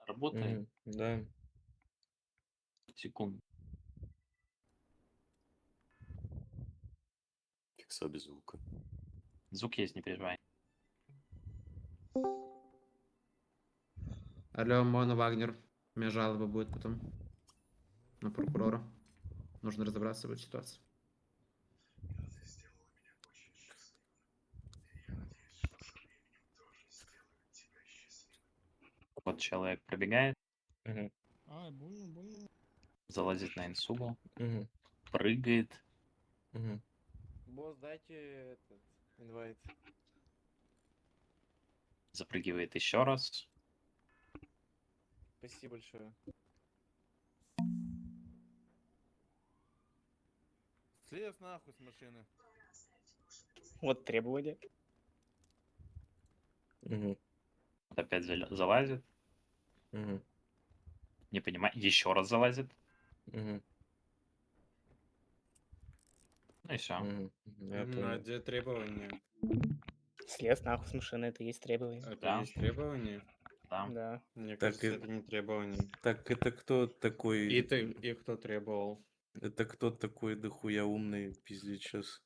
Работает. Да. Секунду. Фикса без звука. Звук есть, не переживай. Алло, Мона Вагнер. У меня жалоба будет потом на прокурора. Нужно разобраться в этой ситуации. Вот человек пробегает, Мгм. Ай, больно, больно. залазит на инсугу, Мгм. прыгает, Мгм. Босс, дайте этот инвайт. запрыгивает еще раз. Спасибо большое. Слез нахуй с машины. Вот требования. Мгм. Вот опять залазит, Мгм. не понимаю, еще раз залазит. Мгм. Ну и все. Мгм. Я А понял. где требования? Слез нахуй с машины, это и есть требование. Это Да. есть требования? Да. Да. Мне Так кажется, и- это не требование. Так это кто такой? И кто требовал? Это кто такой дохуя умный, пиздец сейчас?